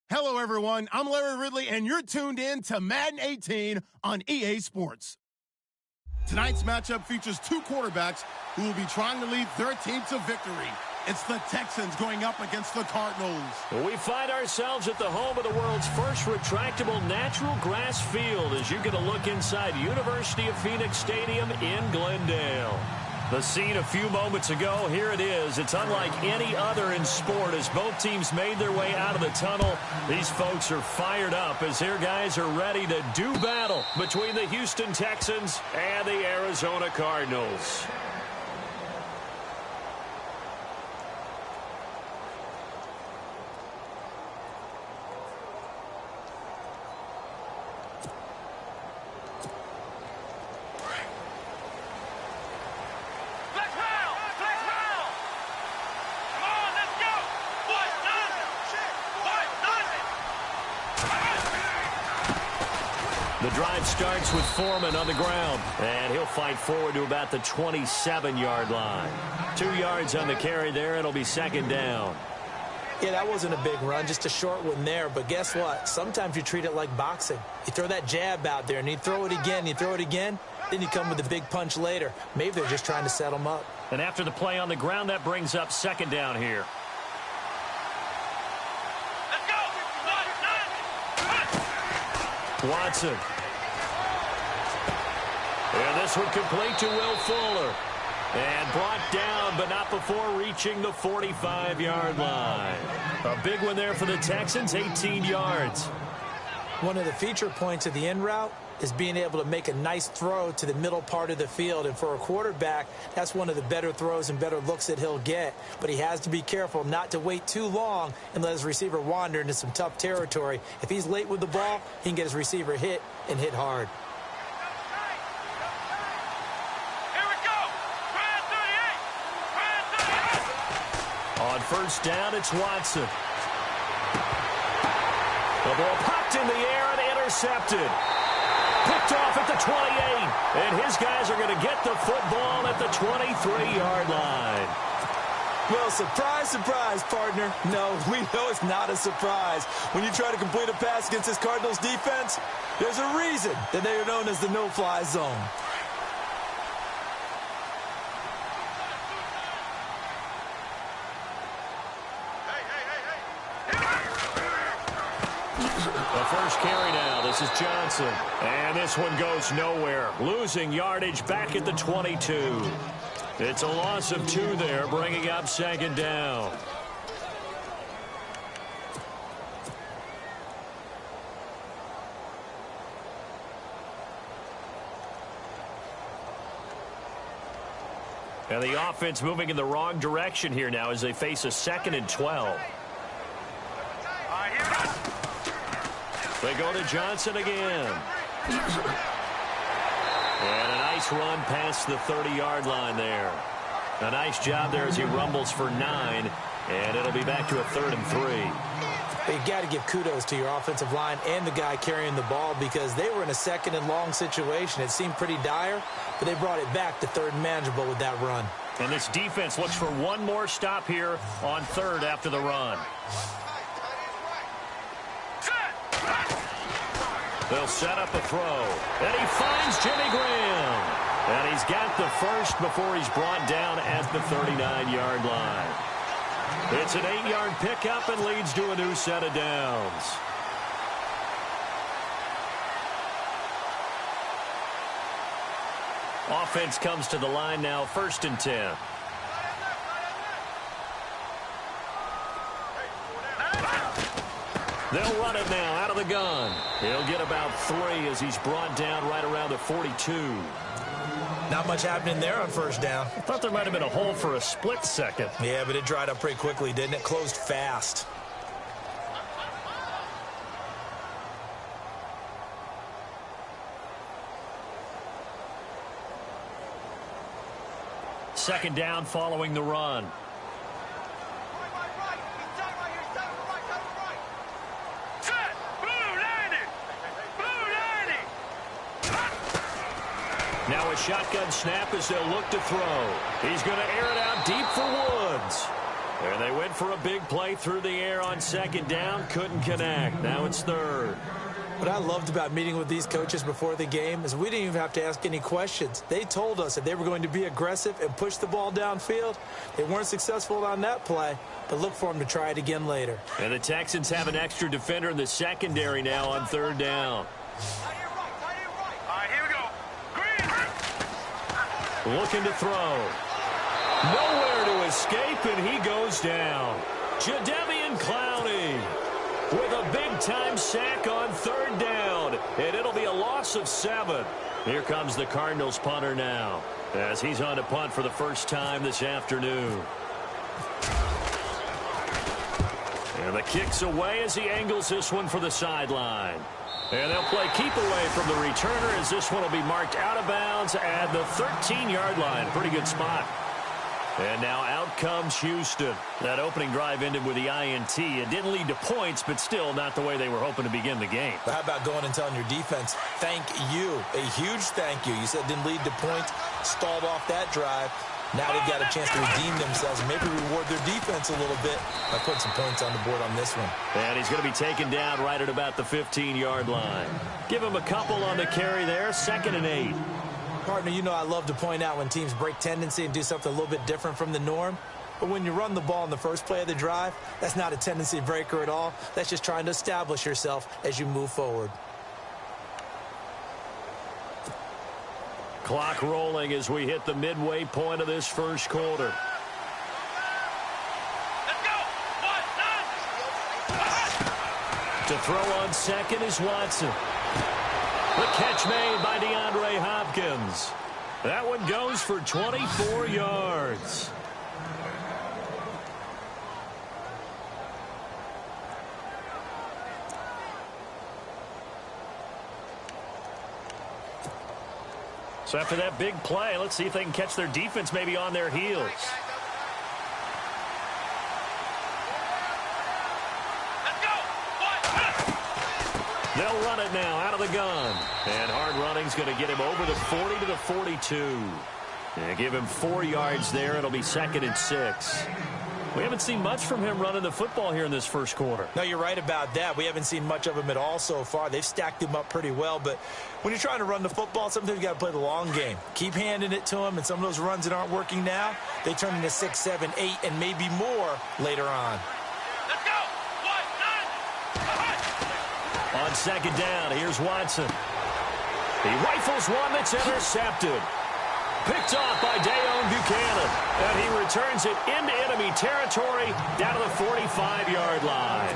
Hello, everyone. I'm Larry Ridley, and you're tuned in to Madden 18 on EA Sports. Tonight's matchup features two quarterbacks who will be trying to lead their team to victory. It's the Texans going up against the Cardinals. We find ourselves at the home of the world's first retractable natural grass field as you get a look inside University of Phoenix Stadium in Glendale. The scene a few moments ago, here it is. It's unlike any other in sport as both teams made their way out of the tunnel. These folks are fired up as their guys are ready to do battle between the Houston Texans and the Arizona Cardinals. The drive starts with Foreman on the ground, and he'll fight forward to about the 27-yard line. 2 yards on the carry there. It'll be second down. Yeah, that wasn't a big run, just a short one there. But guess what? Sometimes you treat it like boxing. You throw that jab out there, and you throw it again, then you come with a big punch later. Maybe they're just trying to set them up. And after the play on the ground, that brings up second down here. Watson. And this one complete to Will Fuller. And brought down, but not before reaching the 45-yard line. A big one there for the Texans, 18 yards. One of the feature points of the end route is being able to make a nice throw to the middle part of the field. And for a quarterback, that's one of the better throws and better looks that he'll get. But he has to be careful not to wait too long and let his receiver wander into some tough territory. If he's late with the ball, he can get his receiver hit and hit hard. On first down, it's Watson. The ball popped in the air and intercepted. Picked off at the 28, and his guys are going to get the football at the 23-yard line. Well, surprise, surprise, partner. No, we know it's not a surprise. When you try to complete a pass against this Cardinals defense, there's a reason that they are known as the no-fly zone. First carry now. This is Johnson. And this one goes nowhere. Losing yardage back at the 22. It's a loss of 2 there, bringing up second down. And the offense moving in the wrong direction here now as they face a 2nd and 12. They go to Johnson again. And a nice run past the 30-yard line there. A nice job there as he rumbles for 9. And it'll be back to a 3rd and 3. You've got to give kudos to your offensive line and the guy carrying the ball because they were in a 2nd and long situation. It seemed pretty dire, but they brought it back to 3rd and manageable with that run. And this defense looks for one more stop here on 3rd after the run. They'll set up a throw. And he finds Jimmy Graham. And he's got the first before he's brought down at the 39-yard line. It's an 8-yard pickup and leads to a new set of downs. Offense comes to the line now, 1st and 10. They'll run it now out of the gun. He'll get about 3 as he's brought down right around the 42. Not much happening there on first down. I thought there might have been a hole for a split second. Yeah, but it dried up pretty quickly, didn't it? Closed fast. Second down following the run. Now a shotgun snap as they'll look to throw. He's going to air it out deep for Woods. And they went for a big play through the air on second down. Couldn't connect. Now it's third. What I loved about meeting with these coaches before the game is we didn't even have to ask any questions. They told us that they were going to be aggressive and push the ball downfield. They weren't successful on that play, but look for them to try it again later. And the Texans have an extra defender in the secondary now on third down. Here we go. Green. Looking to throw. Nowhere to escape, and he goes down. Jadeveon Clowney with a big-time sack on third down, and it'll be a loss of 7. Here comes the Cardinals punter now, as he's on to punt for the first time this afternoon. And the kick's away as he angles this one for the sideline. And they'll play keep away from the returner as this one will be marked out of bounds at the 13-yard line. Pretty good spot. And now out comes Houston. That opening drive ended with the INT. It didn't lead to points, but still not the way they were hoping to begin the game. But how about going and telling your defense, thank you, a huge thank you. You said it didn't lead to points, stalled off that drive. Now they've got a chance to redeem themselves and maybe reward their defense a little bit by putting some points on the board on this one. And he's going to be taken down right at about the 15-yard line. Give him a couple on the carry there, 2nd and 8. Partner, you know I love to point out when teams break tendency and do something a little bit different from the norm. But when you run the ball in the first play of the drive, that's not a tendency breaker at all. That's just trying to establish yourself as you move forward. Clock rolling as we hit the midway point of this first quarter. Let's go. 1, 9. To throw on second is Watson. The catch made by DeAndre Hopkins. That one goes for 24 yards. So after that big play, let's see if they can catch their defense maybe on their heels. They'll run it now out of the gun. And hard running's going to get him over the 40 to the 42. And give him 4 yards there. It'll be 2nd and 6. We haven't seen much from him running the football here in this first quarter. No, you're right about that. We haven't seen much of him at all so far. They've stacked him up pretty well. But when you're trying to run the football, sometimes you got to play the long game. Keep handing it to him. And some of those runs that aren't working now, they turn into 6, 7, 8, and maybe more later on. On second down, here's Watson. He rifles one that's intercepted. Picked off by Dayon Buchanan. And he returns it into enemy territory down to the 45-yard line.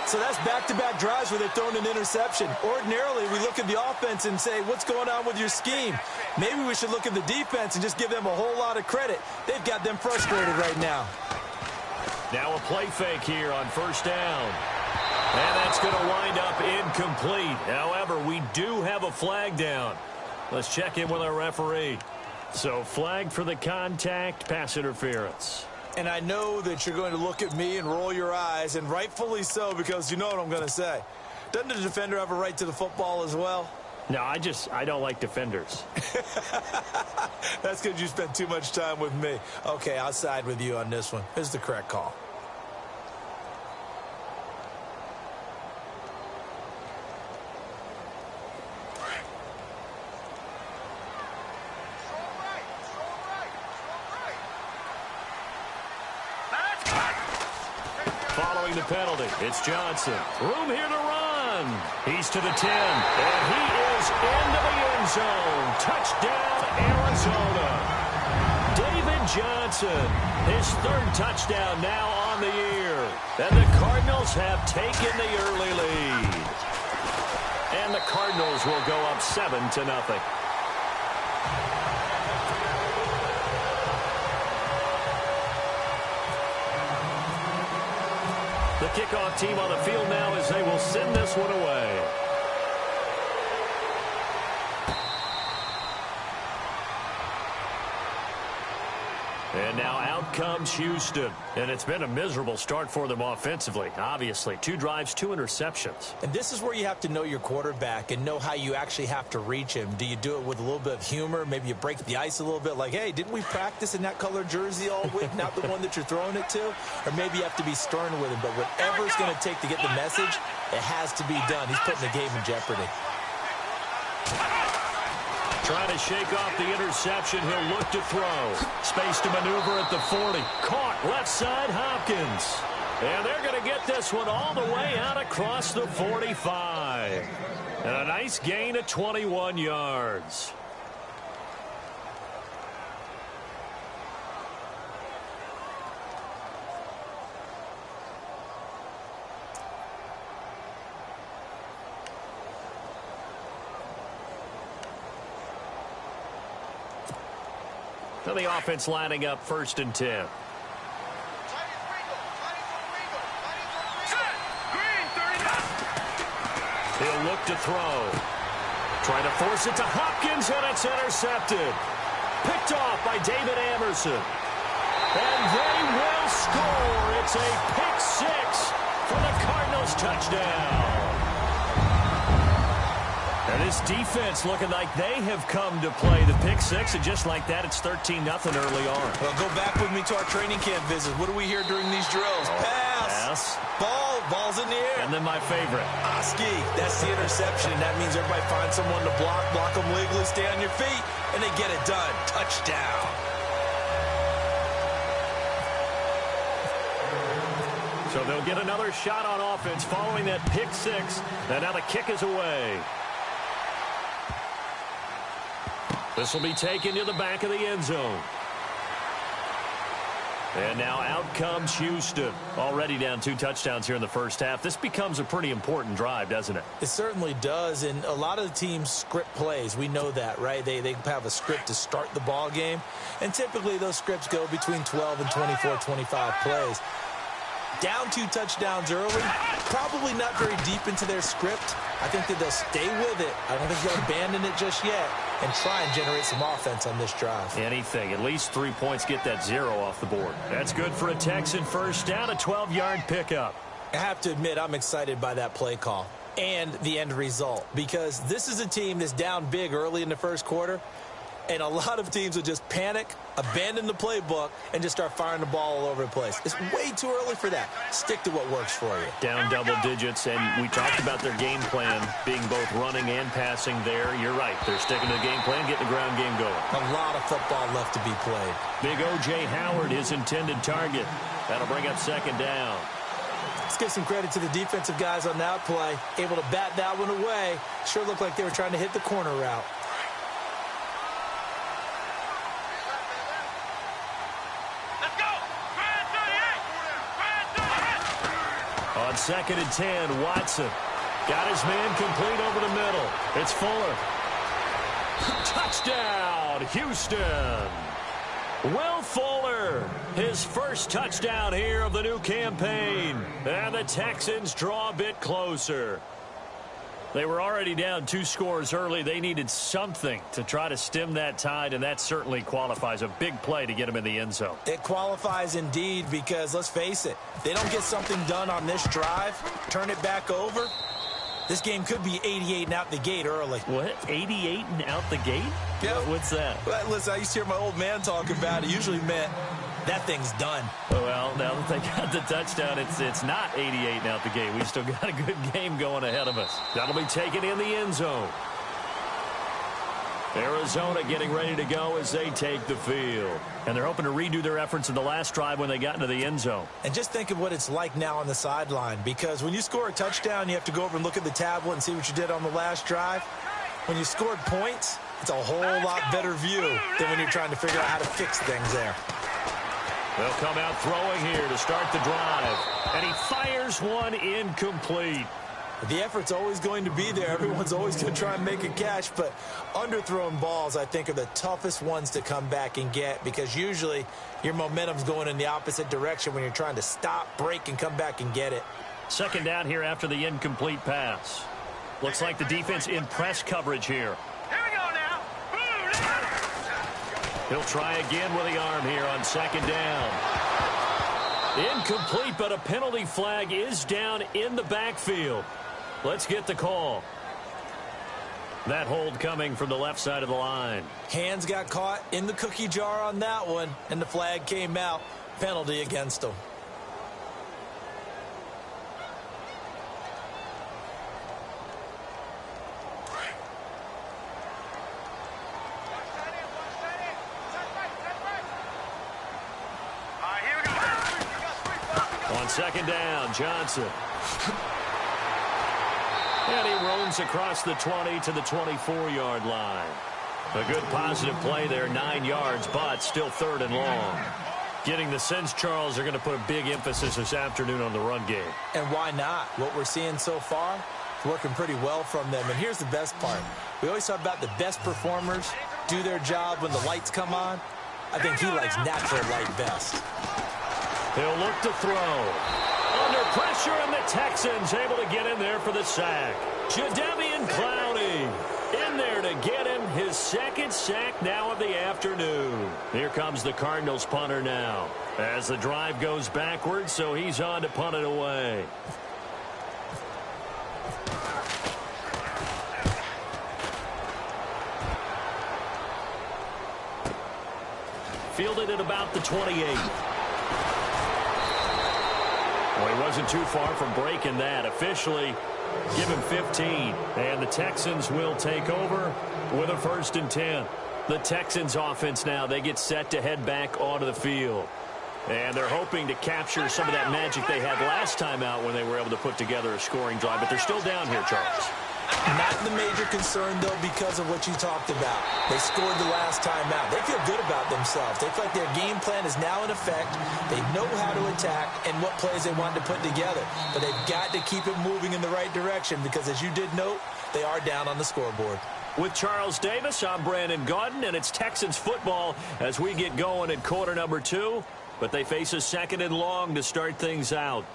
So that's back-to-back drives where they're throwing an interception. Ordinarily, we look at the offense and say, what's going on with your scheme? Maybe we should look at the defense and just give them a whole lot of credit. They've got them frustrated right now. Now a play fake here on first down. And that's going to wind up incomplete. However, we do have a flag down. Let's check in with our referee. So flag for the contact, pass interference. And I know that you're going to look at me and roll your eyes, and rightfully so, because you know what I'm going to say. Doesn't the defender have a right to the football as well? No, I don't like defenders. That's because you spent too much time with me. Okay, I'll side with you on this one. This is the correct call. Following the penalty, it's Johnson. Room here to run. He's to the 10, and he is into the end zone. Touchdown, Arizona. David Johnson, his 3rd touchdown now on the year. And the Cardinals have taken the early lead. And the Cardinals will go up 7-0. The kickoff team on the field now as they will send this one away. And now out comes Houston. And it's been a miserable start for them offensively, obviously. 2 drives, 2 interceptions. And this is where you have to know your quarterback and know how you actually have to reach him. Do you do it with a little bit of humor? Maybe you break the ice a little bit, like, hey, didn't we practice in that color jersey all week, not the one that you're throwing it to? Or maybe you have to be stern with him. But whatever it's going to take to get the message, it has to be done. He's putting the game in jeopardy. Trying to shake off the interception. He'll look to throw. Space to maneuver at the 40. Caught left side Hopkins. And they're going to get this one all the way out across the 45. And a nice gain of 21 yards. So the offense lining up 1st and 10. He'll look to throw. Trying to force it to Hopkins, and it's intercepted. Picked off by David Amerson. And they will score. It's a pick 6 for the Cardinals touchdown. And this defense looking like they have come to play the pick 6, and just like that, it's 13-0 early on. Well, go back with me to our training camp visit. What do we hear during these drills? Pass. Ball's in the air. And then my favorite. Oski, that's the interception. That means everybody finds someone to block them legally, stay on your feet, and they get it done. Touchdown. So they'll get another shot on offense following that pick 6, and now the kick is away. This will be taken to the back of the end zone. And now out comes Houston. Already down 2 touchdowns here in the first half. This becomes a pretty important drive, doesn't it? It certainly does, and a lot of the teams script plays. We know that, right? They have a script to start the ball game, and typically those scripts go between 12 and 24, 25 plays. Down 2 touchdowns early, probably not very deep into their script. I think that they'll stay with it. I don't think they'll abandon it just yet and try and generate some offense on this drive. Anything. At least 3 points, get that 0 off the board. That's good for a Texan first down, a 12-yard pickup. I have to admit, I'm excited by that play call and the end result, because this is a team that's down big early in the first quarter, and a lot of teams will just panic, abandon the playbook, and just start firing the ball all over the place. It's way too early for that. Stick to what works for you. Down double digits, and we talked about their game plan being both running and passing there. You're right. They're sticking to the game plan, getting the ground game going. A lot of football left to be played. Big O.J. Howard, his intended target. That'll bring up 2nd down. Let's give some credit to the defensive guys on that play. Able to bat that one away. Sure looked like they were trying to hit the corner route. On 2nd and 10, Watson got his man complete over the middle. It's Fuller. Touchdown, Houston. Will Fuller, his first touchdown here of the new campaign. And the Texans draw a bit closer. They were already down 2 scores early. They needed something to try to stem that tide, and that certainly qualifies. A big play to get them in the end zone. It qualifies indeed, because let's face it, they don't get something done on this drive, turn it back over, this game could be 88 and out the gate early. What? 88 and out the gate? Yeah. What's that? Well, listen, I used to hear my old man talk about it. Usually meant that thing's done. Well, now that they got the touchdown, it's not 88 and out the gate. We've still got a good game going ahead of us. That'll be taken in the end zone. Arizona getting ready to go as they take the field. And they're hoping to redo their efforts in the last drive when they got into the end zone. And just think of what it's like now on the sideline, because when you score a touchdown, you have to go over and look at the tablet and see what you did on the last drive. When you scored points, it's a whole lot better view than when you're trying to figure out how to fix things there. They'll come out throwing here to start the drive. And he fires one incomplete. The effort's always going to be there. Everyone's always going to try and make a catch, but underthrown balls, I think, are the toughest ones to come back and get, because usually your momentum's going in the opposite direction when you're trying to stop, break, and come back and get it. 2nd down here after the incomplete pass. Looks like the defense in press coverage here. Here we go now. He'll try again with the arm here on second down. Incomplete, but a penalty flag is down in the backfield. Let's get the call. That hold coming from the left side of the line. Hands got caught in the cookie jar on that one, and the flag came out. Penalty against him. On second down, Johnson. And he roams across the 20 to the 24-yard line. A good positive play there, 9 yards, but still third and long. Getting the sense, Charles, are going to put a big emphasis this afternoon on the run game. And why not? What we're seeing so far is working pretty well from them. And here's the best part. We always talk about the best performers do their job when the lights come on. I think he likes natural light best. He'll look to throw. Under pressure, and the Texans able to get in there for the sack. Jadeveon Clowney in there to get him his second sack now of the afternoon. Here comes the Cardinals punter now as the drive goes backwards, so he's on to punt it away. Fielded at about the 28. Well, he wasn't too far from breaking that. Officially, give him 15. And the Texans will take over with a 1st and 10. The Texans offense now, they get set to head back onto the field. And they're hoping to capture some of that magic they had last time out when they were able to put together a scoring drive. But they're still down here, Charles. Not the major concern, though, because of what you talked about. They scored the last time out. They feel good about themselves. They feel like their game plan is now in effect. They know how to attack and what plays they want to put together. But they've got to keep it moving in the right direction because, as you did note, they are down on the scoreboard. With Charles Davis, I'm Brandon Gaudin, and it's Texans football as we get going at quarter number 2. But they face a 2nd and long to start things out.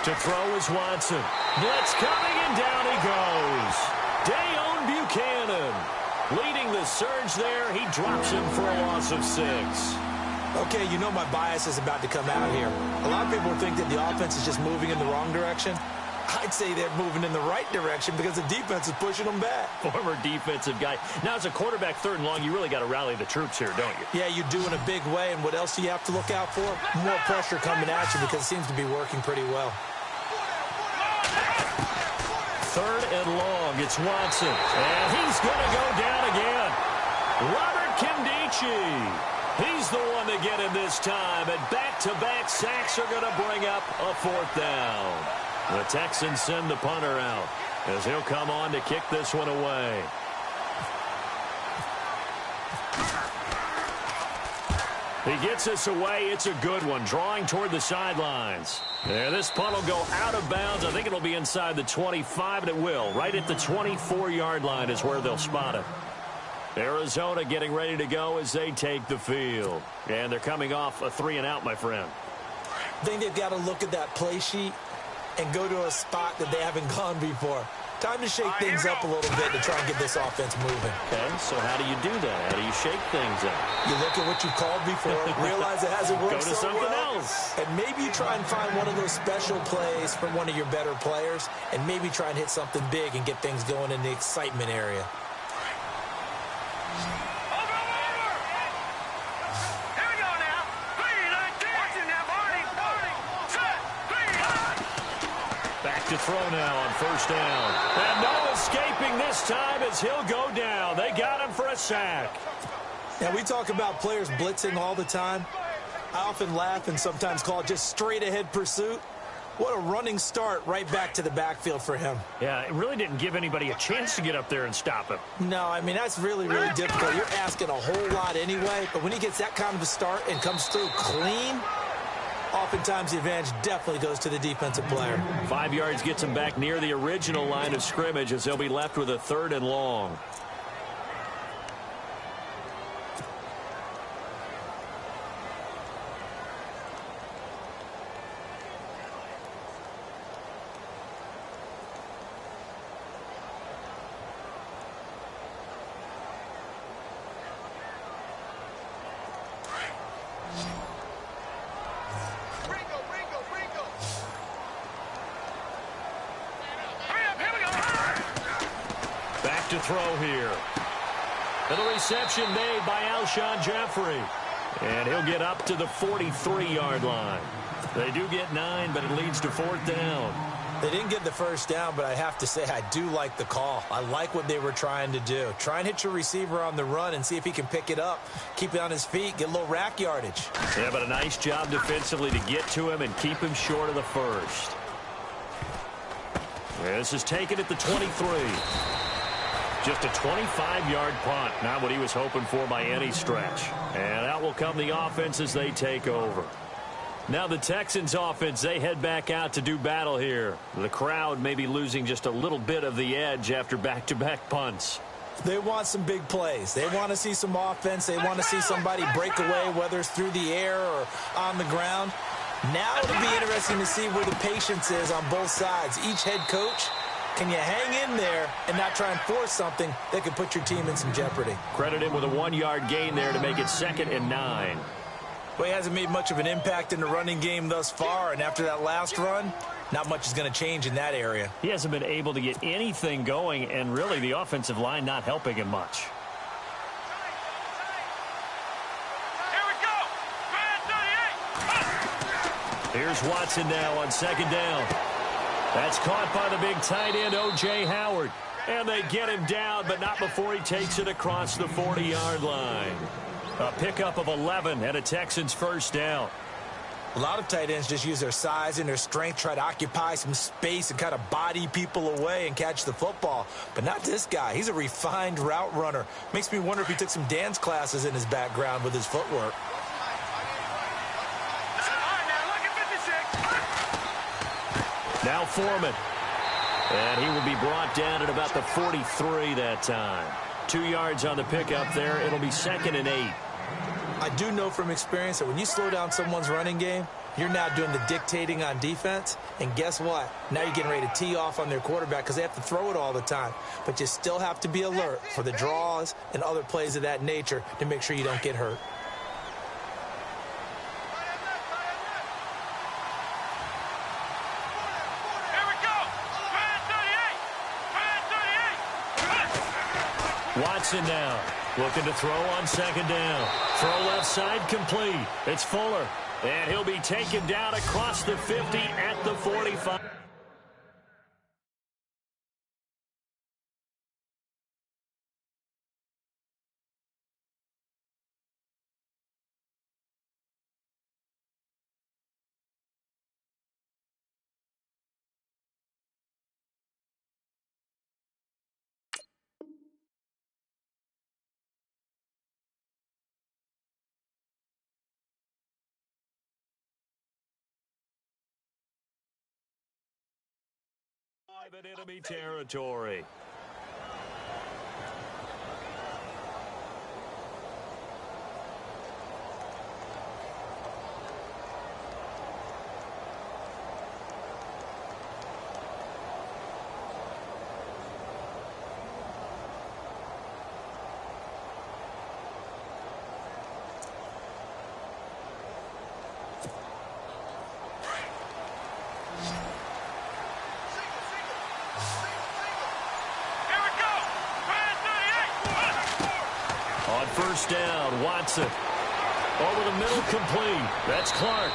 To throw is Watson. Blitz coming, and down he goes. Dayon Buchanan leading the surge there. He drops him for a loss of 6. Okay, you know my bias is about to come out here. A lot of people think that the offense is just moving in the wrong direction. I'd say they're moving in the right direction because the defense is pushing them back. Former defensive guy. Now, as a quarterback 3rd and long, you really got to rally the troops here, don't you? Yeah, you do in a big way. And what else do you have to look out for? More pressure coming at you because it seems to be working pretty well. 3rd and long. It's Watson. And he's going to go down again. Robert Kimdichie. He's the one to get him this time. And back-to-back sacks are going to bring up a 4th down. The Texans send the punter out as he'll come on to kick this one away. He gets us away. It's a good one. Drawing toward the sidelines. There, this punt will go out of bounds. I think it'll be inside the 25, and it will. Right at the 24-yard line is where they'll spot it. Arizona getting ready to go as they take the field. And they're coming off a 3-and-out, my friend. I think they've got to look at that play sheet and go to a spot that they haven't gone before. Time to shake things up a little bit to try and get this offense moving. Okay, so how do you do that? How do you shake things up? You look at what you've called before, realize it hasn't worked Go to so something well, else. and maybe you try and find one of those special plays from one of your better players, and maybe try and hit something big and get things going in the excitement area. To throw now on 1st down. And no escaping this time as he'll go down. They got him for a sack. Now, we talk about players blitzing all the time. I often laugh and sometimes call it just straight-ahead pursuit. What a running start right back to the backfield for him. Yeah, it really didn't give anybody a chance to get up there and stop him. No, I mean, that's really, really difficult. You're asking a whole lot anyway, but when he gets that kind of a start and comes through clean, Oftentimes, the advantage definitely goes to the defensive player. 5 yards gets him back near the original line of scrimmage as they'll be left with a 3rd and long. To throw here. And the reception made by Alshon Jeffrey. And he'll get up to the 43-yard line. They do get 9, but it leads to 4th down. They didn't get the first down, but I have to say I do like the call. I like what they were trying to do. Try and hit your receiver on the run and see if he can pick it up. Keep it on his feet, get a little rack yardage. Yeah, but a nice job defensively to get to him and keep him short of the first. This is taken at the 23. Just a 25-yard punt, not what he was hoping for by any stretch. And out will come the offense as they take over. Now the Texans offense, they head back out to do battle here. The crowd may be losing just a little bit of the edge after back-to-back punts. They want some big plays. They want to see some offense. They want to see somebody break away, whether it's through the air or on the ground. Now it'll be interesting to see where the patience is on both sides. Each head coach, can you hang in there and not try and force something that could put your team in some jeopardy? Credit him with a 1-yard gain there to make it 2nd and 9. Well, he hasn't made much of an impact in the running game thus far, and after that last run, not much is going to change in that area. He hasn't been able to get anything going, and really the offensive line not helping him much. Here we go. Here's Watson now on 2nd down. That's caught by the big tight end, O.J. Howard. And they get him down, but not before he takes it across the 40-yard line. A pickup of 11 and a Texans first down. A lot of tight ends just use their size and their strength, try to occupy some space and kind of body people away and catch the football. But not this guy. He's a refined route runner. Makes me wonder if he took some dance classes in his background with his footwork. Now Foreman. And he will be brought down at about the 43 that time. 2 yards on the pickup there. It'll be 2nd and 8. I do know from experience that when you slow down someone's running game, you're now doing the dictating on defense. And guess what? Now you're getting ready to tee off on their quarterback because they have to throw it all the time. But you still have to be alert for the draws and other plays of that nature to make sure you don't get hurt. Watson now looking to throw on 2nd down. Throw left side complete. It's Fuller. And he'll be taken down across the 50 at the 45. In enemy territory. On first down, Watson. Over the middle, complete. That's Clark.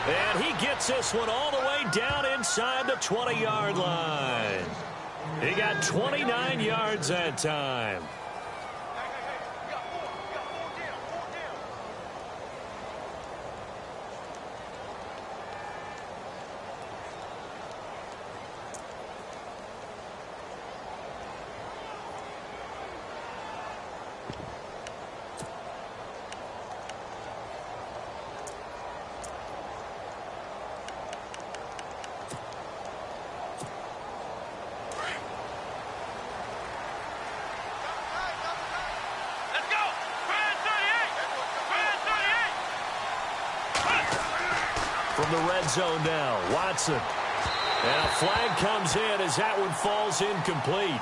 And he gets this one all the way down inside the 20-yard line. He got 29 yards that time. from the red zone now. Watson. And a flag comes in as that one falls incomplete.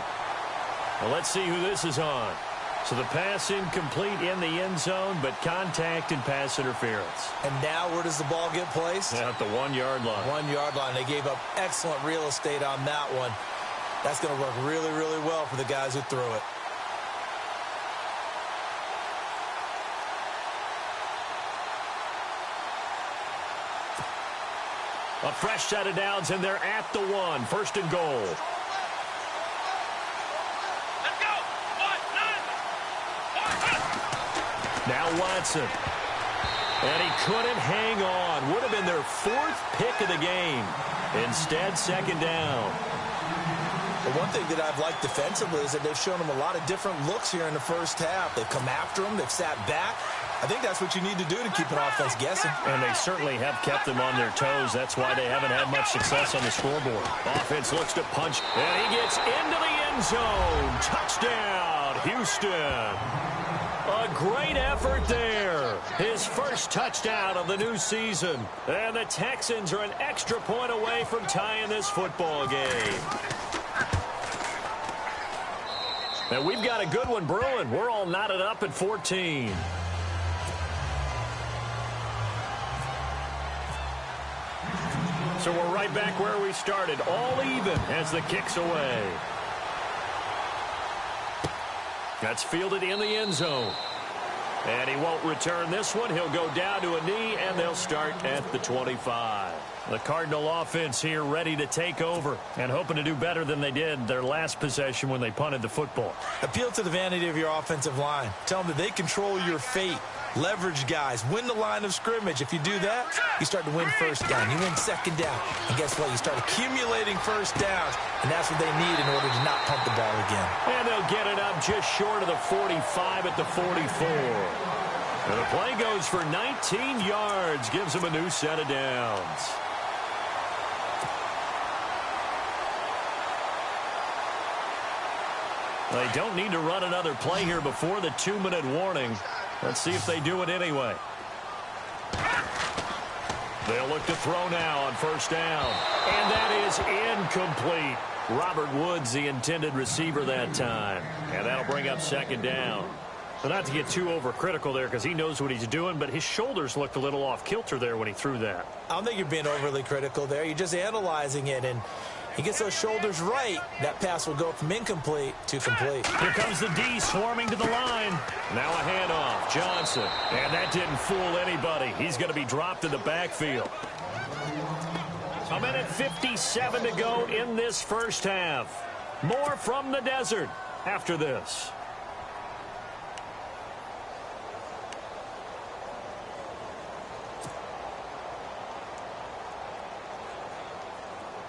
Well, let's see who this is on. So the pass incomplete in the end zone, but contact and pass interference. And now where does the ball get placed? At the 1-yard line. 1-yard line. They gave up excellent real estate on that one. That's going to work really, really well for the guys who threw it. A fresh set of downs, and they're at the 1. First and goal. Let's go. 1, 9. Now Watson. And he couldn't hang on. Would have been their 4th pick of the game. Instead, second down. But one thing that I've liked defensively is that they've shown them a lot of different looks here in the first half. They've come after them. They've sat back. I think that's what you need to do to keep an offense guessing. And they certainly have kept them on their toes. That's why they haven't had much success on the scoreboard. Offense looks to punch. And he gets into the end zone. Touchdown, Houston. A great effort there. His first touchdown of the new season. And the Texans are an extra point away from tying this football game. And we've got a good one brewing. We're all knotted up at 14. So we're right back where we started, all even as the kick's away. That's fielded in the end zone. And he won't return this one. He'll go down to a knee, and they'll start at the 25. The Cardinal offense here ready to take over and hoping to do better than they did their last possession when they punted the football. Appeal to the vanity of your offensive line. Tell them that they control your fate. Leverage guys. Win the line of scrimmage. If you do that, you start to win first down. You win second down. And guess what? You start accumulating first downs. And that's what they need in order to not punt the ball again. And they'll get it up just short of the 45 at the 44. And the play goes for 19 yards. Gives them a new set of downs. They don't need to run another play here before the 2-minute warning. Let's see if they do it anyway. They'll look to throw now on first down. And that is incomplete. Robert Woods, the intended receiver that time. And that'll bring up second down. Well, not to get too overcritical there because he knows what he's doing, but his shoulders looked a little off kilter there when he threw that. I don't think you're being overly critical there. You're just analyzing it, and he gets those shoulders right. That pass will go from incomplete to complete. Here comes the D swarming to the line. Now a handoff. Johnson. And that didn't fool anybody. He's going to be dropped in the backfield. A minute 57 to go in this first half. More from the desert after this.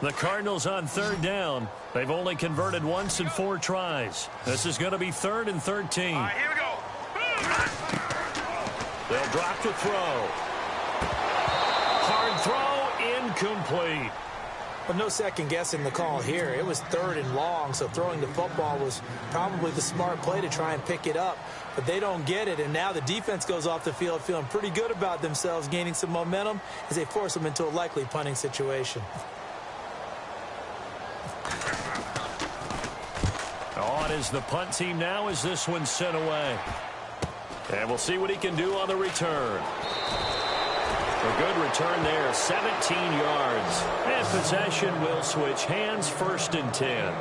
The Cardinals on third down. They've only converted once in 4 tries. This is going to be 3rd and 13. All right, here we go. They'll drop to throw. Hard throw, incomplete. But no second guessing the call here. It was 3rd and long, so throwing the football was probably the smart play to try and pick it up. But they don't get it, and now the defense goes off the field feeling pretty good about themselves, gaining some momentum as they force them into a likely punting situation. On is the punt team now as this one's sent away. And we'll see what he can do on the return. A good return there, 17 yards. And possession will switch hands, 1st and 10.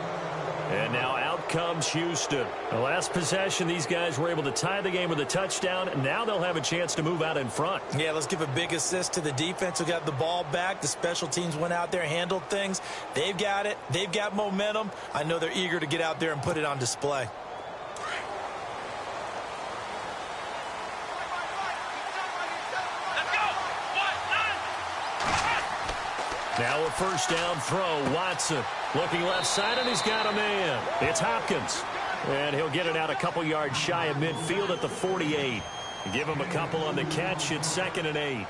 And now out comes Houston. The last possession, these guys were able to tie the game with a touchdown. And now they'll have a chance to move out in front. Yeah, let's give a big assist to the defense who got the ball back. The special teams went out there, handled things. They've got it. They've got momentum. I know they're eager to get out there and put it on display. Now a first down throw. Watson looking left side, and he's got a man. It's Hopkins. And he'll get it out a couple yards shy of midfield at the 48. Give him a couple on the catch. It's 2nd and 8.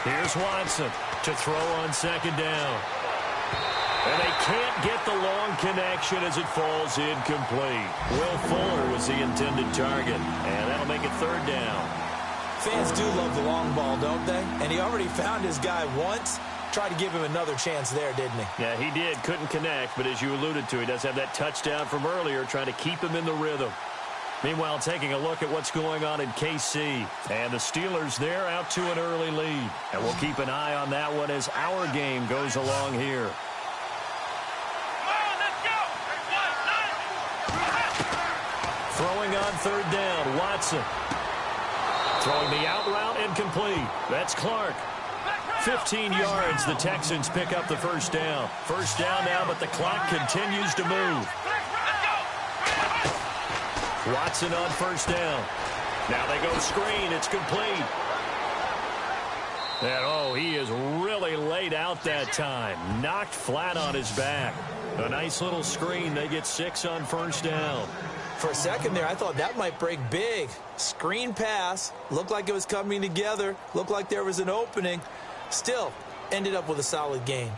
Here's Watson to throw on second down. And they can't get the long connection as it falls incomplete. Will Fuller was the intended target, and that'll make it third down. Fans do love the long ball, don't they? And he already found his guy once. Tried to give him another chance there, didn't he? Yeah, he did. Couldn't connect, but as you alluded to, he does have that touchdown from earlier, trying to keep him in the rhythm. Meanwhile, taking a look at what's going on in KC. And the Steelers, they're out to an early lead. And we'll keep an eye on that one as our game goes along here. Throwing on third down, Watson. Throwing the out route incomplete. That's Clark. 15 yards, the Texans pick up the first down. First down now, but the clock continues to move. Watson on first down. Now they go screen. It's complete. And, oh, he is really laid out that time. Knocked flat on his back. A nice little screen. They get 6 on first down. For a second there, I thought that might break big. Screen pass. Looked like it was coming together. Looked like there was an opening. Still, ended up with a solid game.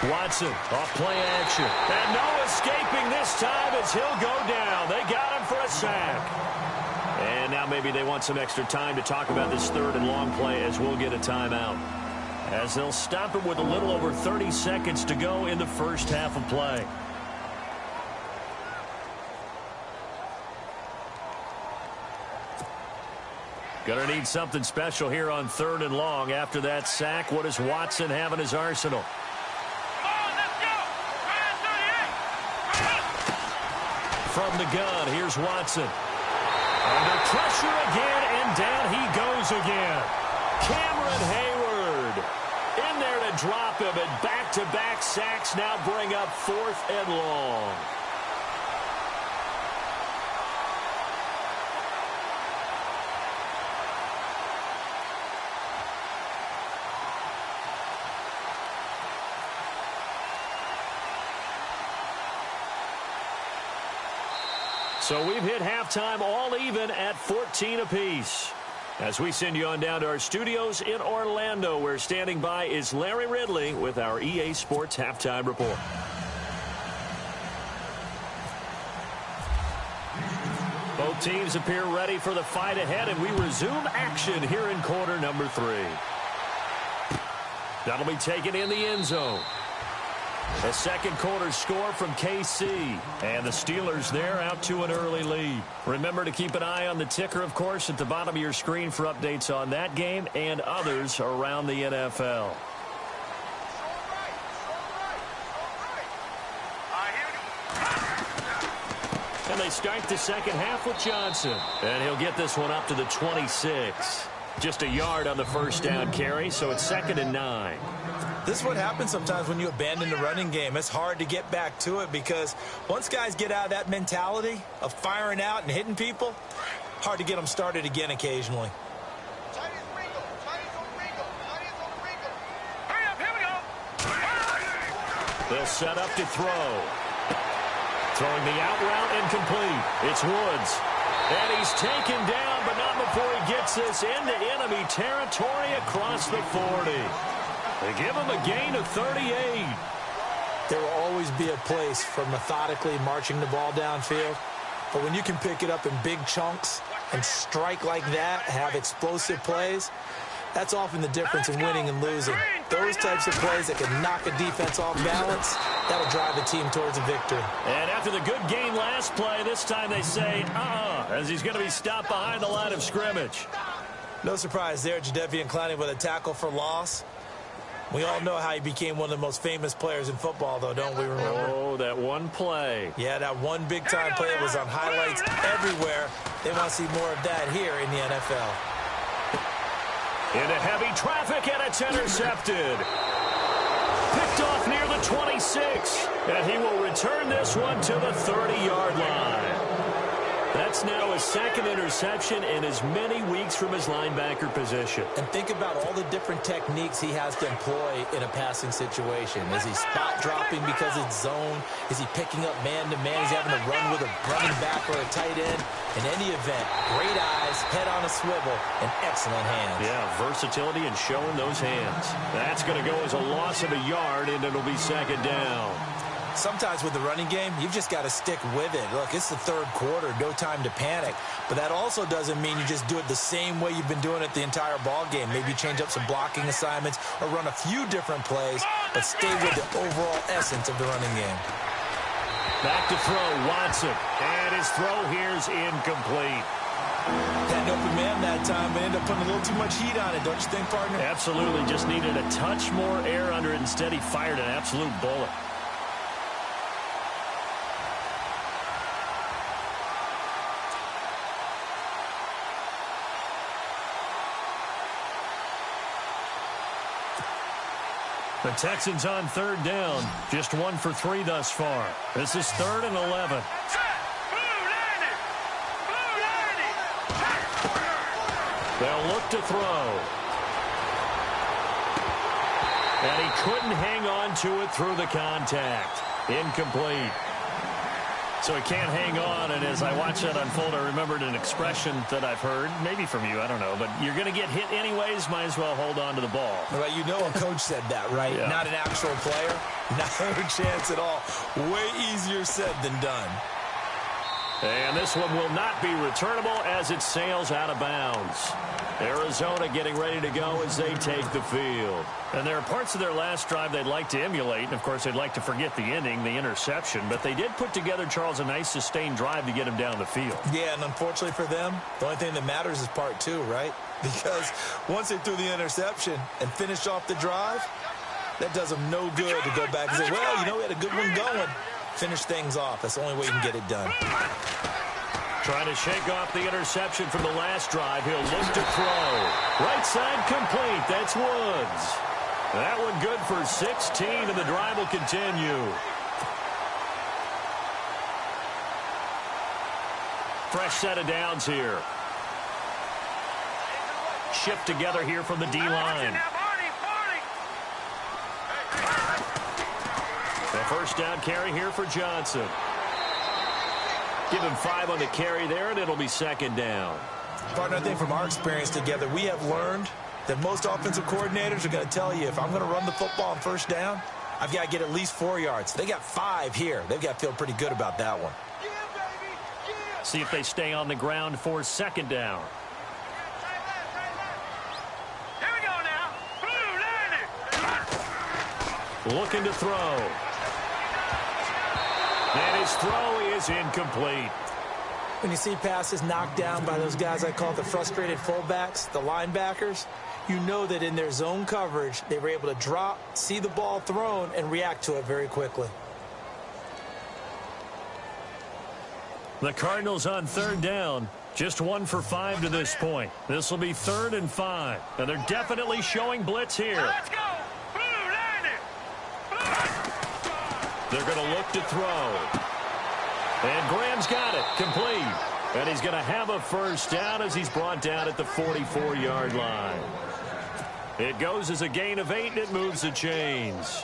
Watson off play action. And no escaping this time as he'll go down. They got him for a sack. And now maybe they want some extra time to talk about this third and long play as we'll get a timeout. As they'll stop it with a little over 30 seconds to go in the first half of play. Gonna need something special here on third and long. After that sack, what does Watson have in his arsenal? From the gun, here's Watson. Under pressure again, and down he goes again. Cameron Hayward in there to drop him, and back-to-back sacks now bring up fourth and long. So we've hit halftime all even at 14 apiece. As we send you on down to our studios in Orlando, where standing by is Larry Ridley with our EA Sports Halftime Report. Both teams appear ready for the fight ahead, and we resume action here in quarter number 3. That'll be taken in the end zone. A second quarter score from KC. And the Steelers there out to an early lead. Remember to keep an eye on the ticker, of course, at the bottom of your screen for updates on that game and others around the NFL. And they start the second half with Johnson. And he'll get this one up to the 26. Just a yard on the first down carry, so it's 2nd and 9. This is what happens sometimes when you abandon the running game. It's hard to get back to it because once guys get out of that mentality of firing out and hitting people, hard to get them started again occasionally. They'll set up to throw. Throwing the out route incomplete. It's Woods. And he's taken down, but not before he gets this into enemy territory across the 40. They give him a gain of 38. There will always be a place for methodically marching the ball downfield. But when you can pick it up in big chunks and strike like that, have explosive plays, that's often the difference in winning and losing. Those types of plays that can knock a defense off balance, that'll drive the team towards a victory. And after the good game last play, this time they say, as he's going to be stopped behind the line of scrimmage. No surprise there, Jadeveon Clowney with a tackle for loss. We all know how he became one of the most famous players in football, though, don't we remember? Oh, that one play. Yeah, that one big-time play was on highlights everywhere. They want to see more of that here in the NFL. Into heavy traffic, and it's intercepted. Picked off near the 26, and he will return this one to the 30-yard line. That's now his second interception in as many weeks from his linebacker position. And think about all the different techniques he has to employ in a passing situation. Is he spot dropping because it's zone? Is he picking up man-to-man? Is he having to run with a running back or a tight end? In any event, great eyes, head on a swivel, and excellent hands. Yeah, versatility and showing those hands. That's going to go as a loss of a yard, and it'll be second down. Sometimes with the running game, you've just got to stick with it. Look, it's the third quarter, no time to panic. But that also doesn't mean you just do it the same way you've been doing it the entire ball game. Maybe change up some blocking assignments or run a few different plays, but stay with the overall essence of the running game. Back to throw, Watson. And his throw here is incomplete. Had an open man that time, but ended up putting a little too much heat on it, don't you think, partner? Absolutely. Just needed a touch more air under it. Instead, he fired an absolute bullet. The Texans on third down. Just 1 for 3 thus far. This is 3rd and 11. They'll look to throw. And he couldn't hang on to it through the contact. Incomplete. So he can't hang on, and as I watch that unfold, I remembered an expression that I've heard, maybe from you, I don't know, but you're going to get hit anyways, might as well hold on to the ball. Well, you know a coach said that, right? Yeah. Not an actual player. Not a chance at all. Way easier said than done. And this one will not be returnable as it sails out of bounds. Arizona getting ready to go as they take the field. And there are parts of their last drive they'd like to emulate. And, of course, they'd like to forget the ending, the interception. But they did put together, Charles, a nice sustained drive to get him down the field. Yeah, and unfortunately for them, the only thing that matters is part 2, right? Because once they threw the interception and finished off the drive, that does them no good to go back and say, well, you know, we had a good one going. Finish things off. That's the only way you can get it done. Trying to shake off the interception from the last drive. He'll look to throw. Right side complete. That's Woods. That one good for 16, and the drive will continue. Fresh set of downs here. Shift together here from the D-line. The first down carry here for Johnson. Give him 5 on the carry there, and it'll be second down. Partner, I think from our experience together, we have learned that most offensive coordinators are going to tell you, if I'm going to run the football on first down, I've got to get at least 4 yards. They got 5 here. They've got to feel pretty good about that one. See if they stay on the ground for second down. Here we go now. Looking to throw. And his throw is incomplete. When you see passes knocked down by those guys I call the frustrated fullbacks, the linebackers, you know that in their zone coverage, they were able to drop, see the ball thrown, and react to it very quickly. The Cardinals on third down. Just 1 for 5 to this point. This will be 3rd and 5. And they're definitely showing blitz here. Let's go. They're going to look to throw. And Graham's got it. Complete. And he's going to have a first down as he's brought down at the 44-yard line. It goes as a gain of 8, and it moves the chains.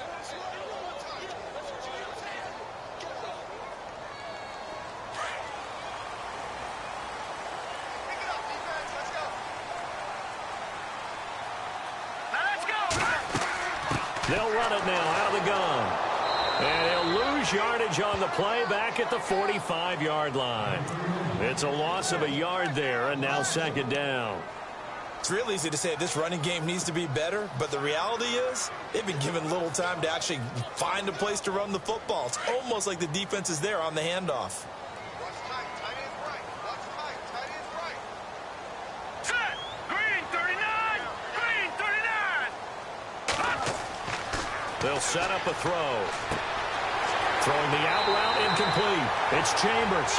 They'll run it now out of the gun. And he'll lose yardage on the play back at the 45-yard line. It's a loss of a yard there, and now second down. It's real easy to say this running game needs to be better, but the reality is they've been given little time to actually find a place to run the football. It's almost like the defense is there on the handoff. Watch tight. Tight end right. Watch tight. Tight end right. Set. Green 39. Green 39. They'll set up a throw. Throwing the out route, incomplete. It's Chambers.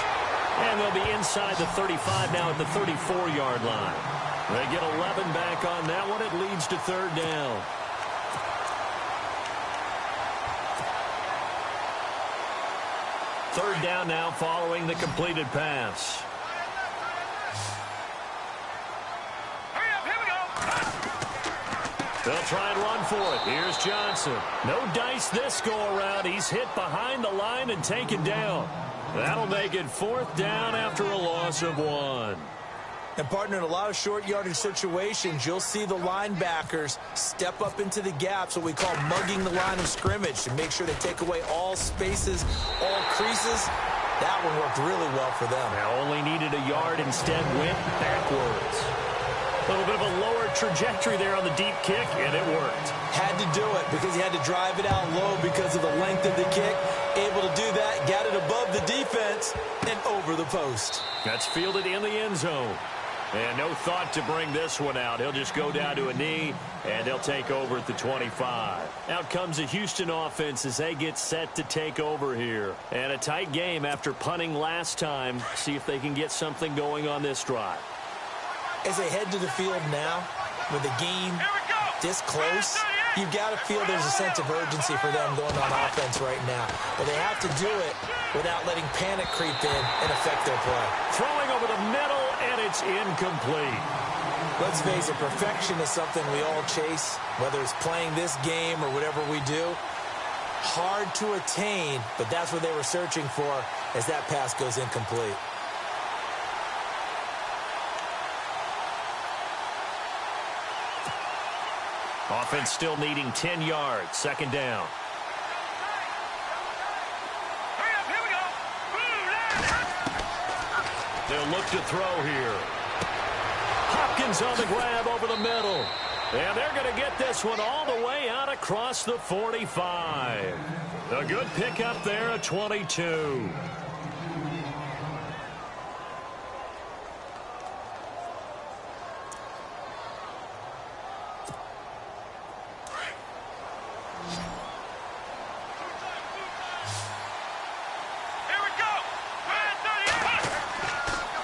And they'll be inside the 35 now at the 34-yard line. They get 11 back on that one. It leads to third down. Third down now following the completed pass. They'll try and run for it. Here's Johnson. No dice this go-around. He's hit behind the line and taken down. That'll make it 4th down after a loss of 1. And, partner, in a lot of short yardage situations, you'll see the linebackers step up into the gaps, what we call mugging the line of scrimmage, to make sure they take away all spaces, all creases. That one worked really well for them. Now only needed a yard, instead went backwards. A little bit of a lower trajectory there on the deep kick, and it worked. Had to do it because he had to drive it out low because of the length of the kick. Able to do that, got it above the defense and over the post. That's fielded in the end zone. And no thought to bring this one out. He'll just go down to a knee, and they'll take over at the 25. Out comes the Houston offense as they get set to take over here. And a tight game after punting last time. See if they can get something going on this drive. As they head to the field now, with the game this close, you've got to feel there's a sense of urgency for them going on offense right now. But they have to do it without letting panic creep in and affect their play. Throwing over the middle, and it's incomplete. Let's face it, perfection is something we all chase, whether it's playing this game or whatever we do. Hard to attain, but that's what they were searching for as that pass goes incomplete. Offense still needing 10 yards. 2nd down. They'll look to throw here. Hopkins on the grab over the middle. And they're going to get this one all the way out across the 45. A good pickup there at 22.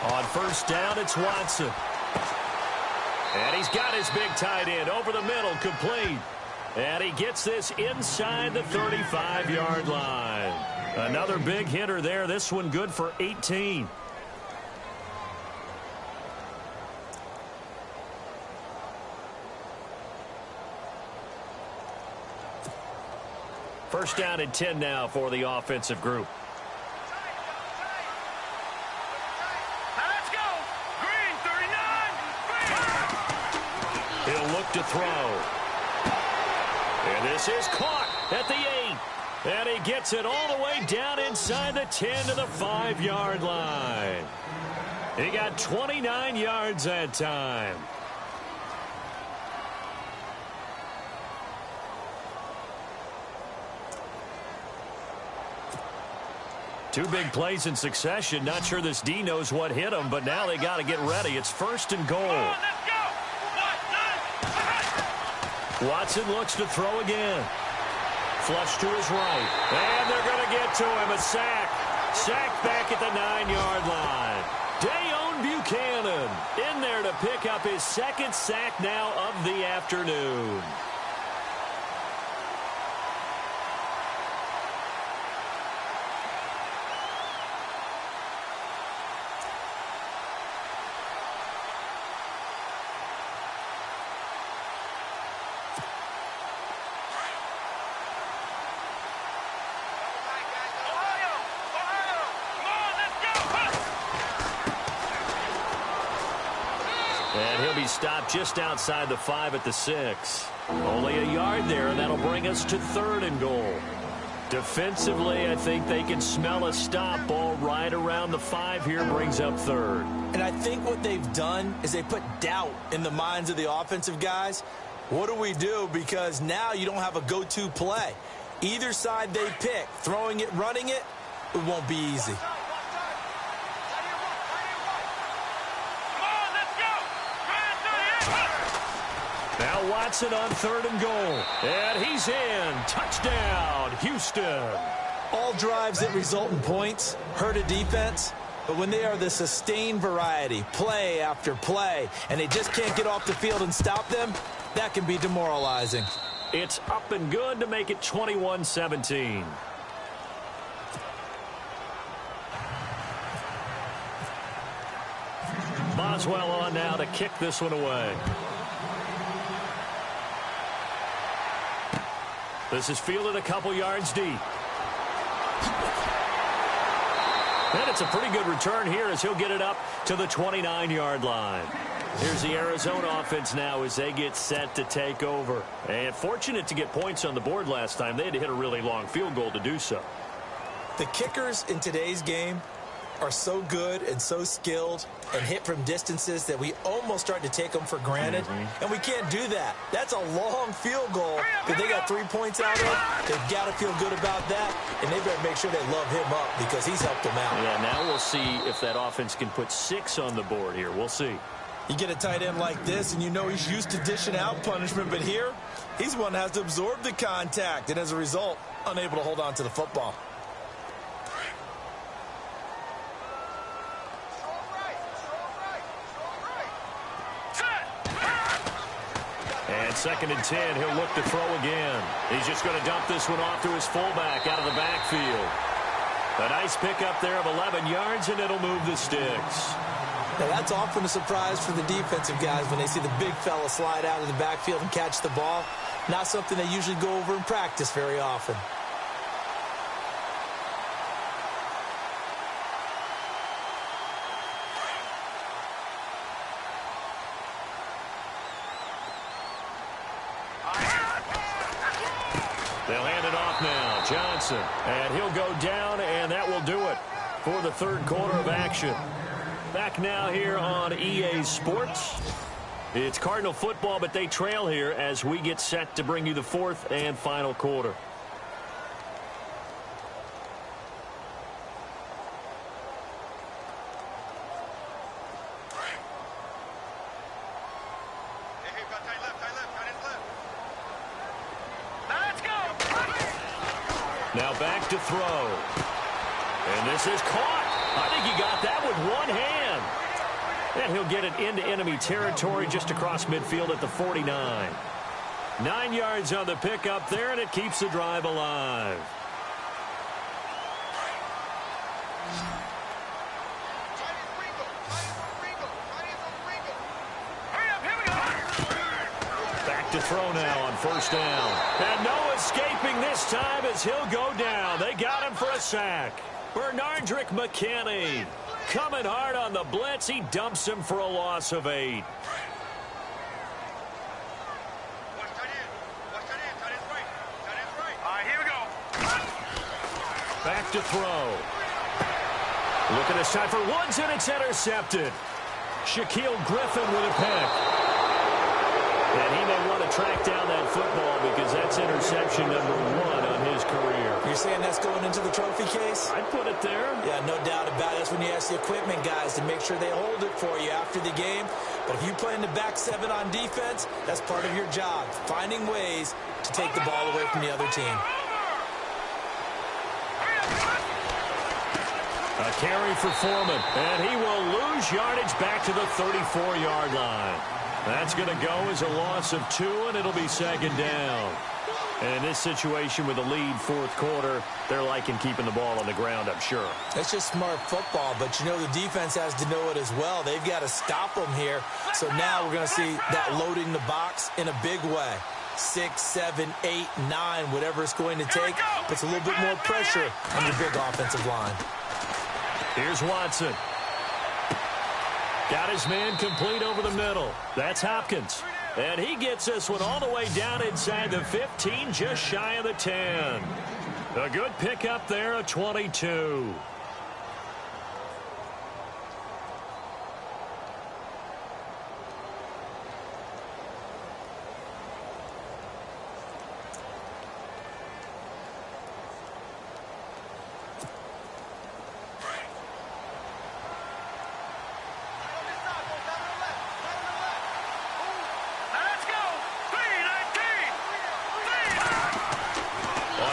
On 1st down, it's Watson. And he's got his big tight end over the middle, complete. And he gets this inside the 35-yard line. Another big hitter there. This one good for 18. First down and 10 now for the offensive group. He'll look to throw. And this is caught at the 8. And he gets it all the way down inside the 10 to the 5-yard line. He got 29 yards that time. Two big plays in succession. Not sure this D knows what hit him, but now they got to get ready. It's 1st and goal. Watson looks to throw again. Flush to his right. And they're going to get to him. A sack. Sacked back at the 9-yard line. Dayon Buchanan in there to pick up his 2nd sack now of the afternoon. And he'll be stopped just outside the 5 at the 6. Only a yard there, and that'll bring us to 3rd and goal. Defensively, I think they can smell a stop. Ball right around the 5 here brings up 3rd. And I think what they've done is they put doubt in the minds of the offensive guys. What do we do? Because now you don't have a go-to play. Either side they pick, throwing it, running it, it won't be easy. Now Watson on 3rd and goal. And he's in. Touchdown, Houston. All drives that result in points hurt a defense, but when they are the sustained variety, play after play, and they just can't get off the field and stop them, that can be demoralizing. It's up and good to make it 21-17. Boswell on now to kick this one away. This is fielded a couple yards deep. And it's a pretty good return here as he'll get it up to the 29-yard line. Here's the Arizona offense now as they get set to take over. And fortunate to get points on the board last time. They had to hit a really long field goal to do so. The kickers in today's game are so good and so skilled and hit from distances that we almost start to take them for granted. And we can't do that. That's a long field goal that they got 3 points out of. They've got to feel good about that, and they better make sure they love him up because he's helped them out. Yeah, now we'll see if that offense can put 6 on the board here. We'll see. You get a tight end like this, and you know he's used to dishing out punishment, but here, he's one that has to absorb the contact, and as a result, unable to hold on to the football. And 2nd and 10, he'll look to throw again. He's just going to dump this one off to his fullback out of the backfield. A nice pickup there of 11 yards, and it'll move the sticks. Now, that's often a surprise for the defensive guys when they see the big fella slide out of the backfield and catch the ball. Not something they usually go over in practice very often. They'll hand it off now. Johnson. And he'll go down, and that will do it for the third quarter of action. Back now here on EA Sports. It's Cardinal football, but they trail here as we get set to bring you the fourth and final quarter. Now back to throw. And this is caught. I think he got that with one hand. And he'll get it into enemy territory just across midfield at the 49. 9 yards on the pickup there, and it keeps the drive alive. Back to throw now on first down. And no escaping this time as he'll go down. They got him for a sack. Bernardrick McKinney coming hard on the blitz. He dumps him for a loss of 8. Back to throw. Looking this time for Woods, and it's intercepted. Shaquille Griffin with a pick. And he may want to track down that football because that's interception number 1 on his career. You're saying that's going into the trophy case? I'd put it there. Yeah, no doubt about it. That's when you ask the equipment guys to make sure they hold it for you after the game. But if you play in the back 7 on defense, that's part of your job, finding ways to take the ball away from the other team. A carry for Foreman, and he will lose yardage back to the 34-yard line. That's going to go as a loss of 2, and it'll be 2nd down. And in this situation with a lead fourth quarter, they're liking keeping the ball on the ground, I'm sure. That's just smart football, but you know the defense has to know it as well. They've got to stop them here. So now we're going to see that loading the box in a big way. 6, 7, 8, 9, whatever it's going to take, puts a little bit more pressure on your big offensive line. Here's Watson. Got his man complete over the middle. That's Hopkins. And he gets this one all the way down inside the 15, just shy of the 10. A good pickup there, a 22.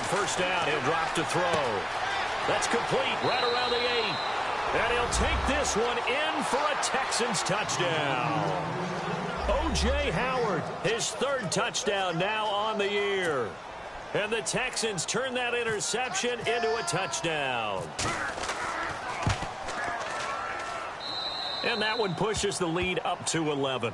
First down, he'll drop to throw. That's complete right around the 8. And he'll take this one in for a Texans touchdown. O.J. Howard, his 3rd touchdown now on the year. And the Texans turn that interception into a touchdown. And that one pushes the lead up to 11.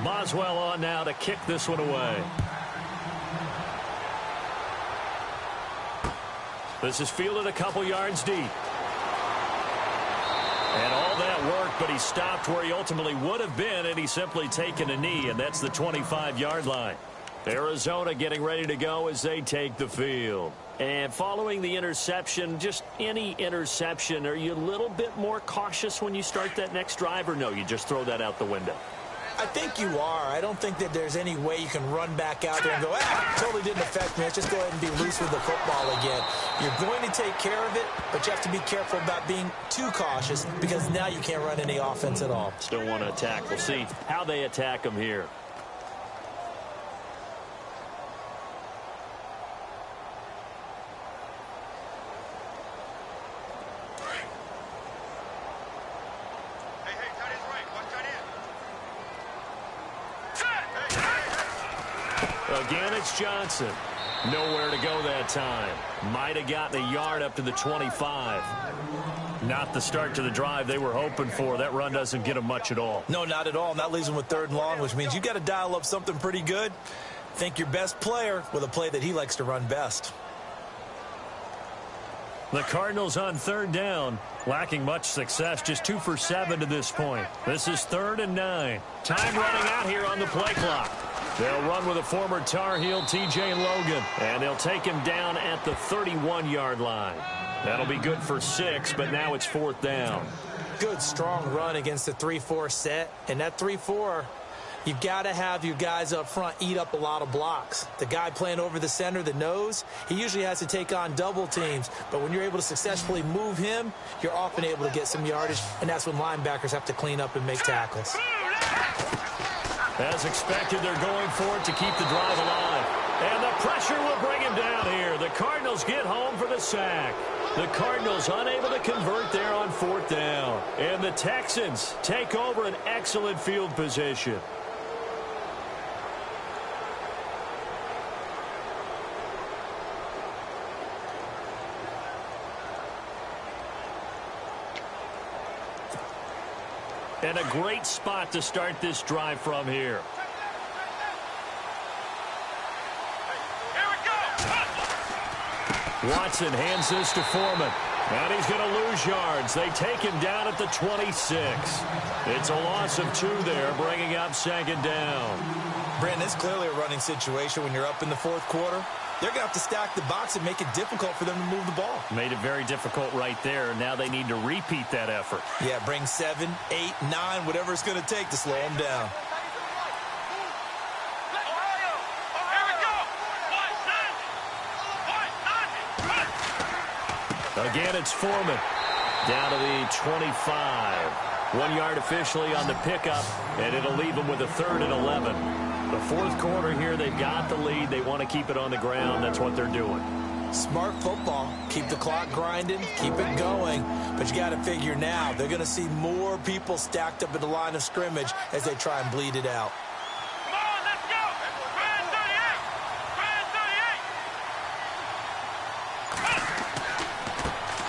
Boswell on now to kick this one away. This is fielded a couple yards deep. And all that work, but he stopped where he ultimately would have been, and he's simply taken a knee, and that's the 25-yard line. Arizona getting ready to go as they take the field. And following the interception, just any interception, are you a little bit more cautious when you start that next drive, or no, you just throw that out the window? I think you are. I don't think that there's any way you can run back out there and go, totally didn't affect me. Let's just go ahead and be loose with the football again. You're going to take care of it, but you have to be careful about being too cautious because now you can't run any offense at all. Still want to attack. We'll see how they attack them here. Again, it's Johnson. Nowhere to go that time. Might have gotten a yard up to the 25. Not the start to the drive they were hoping for. That run doesn't get them much at all. No, not at all. And that leaves them with 3rd and long, which means you got to dial up something pretty good. Think your best player with a play that he likes to run best. The Cardinals on 3rd down, lacking much success, just 2 for 7 to this point. This is 3rd and 9. Time running out here on the play clock. They'll run with a former Tar Heel, T.J. Logan, and they'll take him down at the 31-yard line. That'll be good for 6, but now it's 4th down. Good, strong run against the 3-4 set, and that 3-4, you've got to have your guys up front eat up a lot of blocks. The guy playing over the center, the nose, he usually has to take on double teams, but when you're able to successfully move him, you're often able to get some yardage, and that's when linebackers have to clean up and make tackles. As expected, they're going for it to keep the drive alive. And the pressure will bring him down here. The Cardinals get home for the sack. The Cardinals unable to convert there on 4th down. And the Texans take over an excellent field position. And a great spot to start this drive from here. Watson hands this to Foreman. And he's going to lose yards. They take him down at the 26. It's a loss of 2 there, bringing up 2nd down. Brandon, it's clearly a running situation when you're up in the 4th quarter. They're going to have to stack the box and make it difficult for them to move the ball. Made it very difficult right there. Now they need to repeat that effort. Yeah, bring 7, 8, 9, whatever it's going to take to slow them down. Again, it's Foreman. Down to the 25. 1 yard officially on the pickup, and it'll leave them with a 3rd and 11. The 4th quarter here, they've got the lead. They want to keep it on the ground. That's what they're doing. Smart football. Keep the clock grinding. Keep it going. But you got to figure now, they're going to see more people stacked up at the line of scrimmage as they try and bleed it out. Come on, let's go! Brand 38! Brand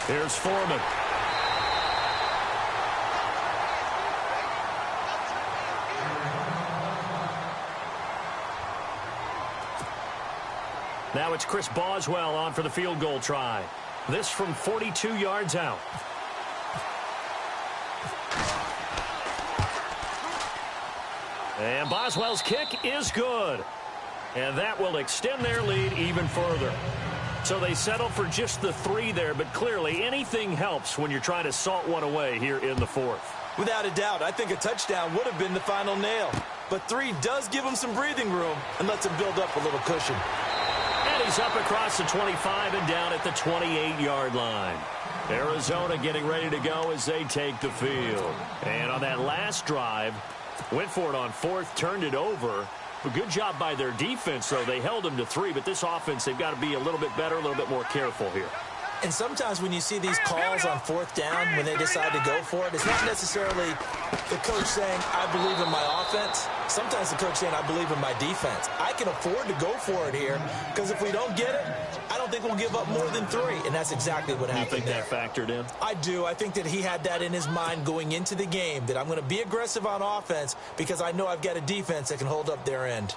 38! Here's Foreman. Now it's Chris Boswell on for the field goal try. This from 42 yards out. And Boswell's kick is good. And that will extend their lead even further. So they settle for just the 3 there, but clearly anything helps when you're trying to salt one away here in the 4th. Without a doubt, I think a touchdown would have been the final nail. But 3 does give them some breathing room and lets them build up a little cushion. And he's up across the 25 and down at the 28-yard line. Arizona getting ready to go as they take the field. And on that last drive, went for it on 4th, turned it over. A good job by their defense, though. They held them to 3, but this offense, they've got to be a little bit better, a little bit more careful here. And sometimes when you see these calls on 4th down, when they decide to go for it, it's not necessarily the coach saying, I believe in my offense. Sometimes the coach saying, I believe in my defense. I can afford to go for it here because if we don't get it, I don't don't think we'll give up more than 3, and that's exactly what happened. You think that factored in? I do. I think that he had that in his mind going into the game, that I'm going to be aggressive on offense because I know I've got a defense that can hold up their end.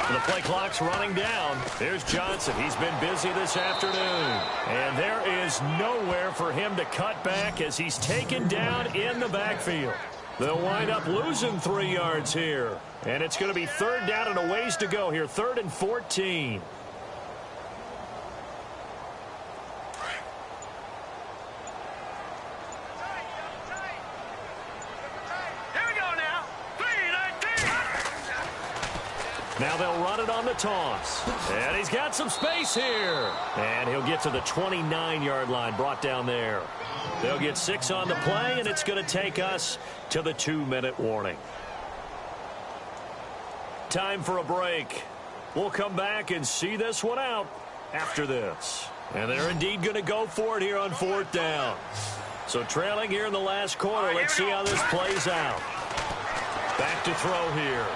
The play clock's running down. Here's Johnson. He's been busy this afternoon. And there is nowhere for him to cut back as he's taken down in the backfield. They'll wind up losing 3 yards here. And it's going to be 3rd down and a ways to go here. 3rd and 14. Now they'll run it on the toss. And he's got some space here. And he'll get to the 29-yard line, brought down there. They'll get 6 on the play, and it's going to take us to the 2-minute warning. Time for a break. We'll come back and see this one out after this. And they're indeed going to go for it here on 4th down. So trailing here in the last quarter, let's see how this plays out. Back to throw here.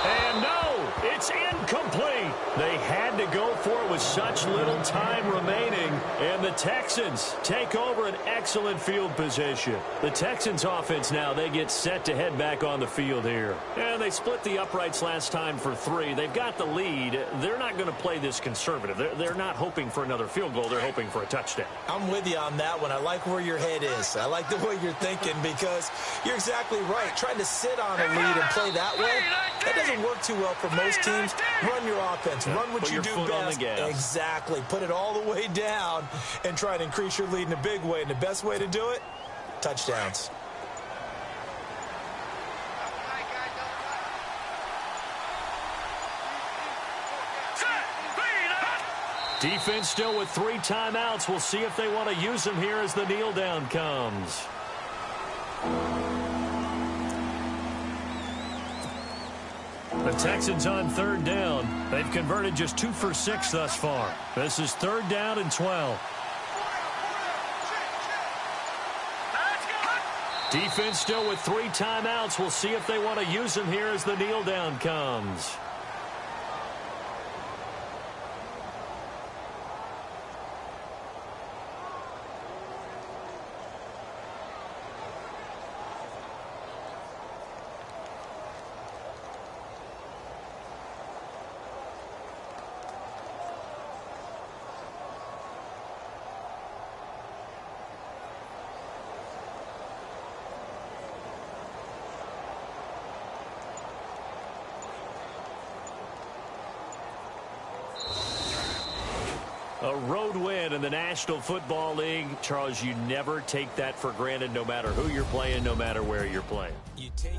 And no, it's incomplete. They had to go for it with such little time remaining. And the Texans take over an excellent field position. The Texans offense now, they get set to head back on the field here. And they split the uprights last time for 3. They've got the lead. They're not going to play this conservative. They're not hoping for another field goal. They're hoping for a touchdown. I'm with you on that one. I like where your head is. I like the way you're thinking because you're exactly right. Trying to sit on a lead and play that way, that doesn't work too well for most teams. Run your offense. Run what you do best. Exactly. Put it all the way down and try to increase your lead in a big way. And the best way to do it, touchdowns. Defense still with 3 timeouts. We'll see if they want to use them here as the kneel down comes. The Texans on 3rd down. They've converted just 2 for 6 thus far. This is 3rd down and 12. Defense still with 3 timeouts. We'll see if they want to use them here as the kneel down comes. A road win in the National Football League. Charles, you never take that for granted no matter who you're playing, no matter where you're playing. You take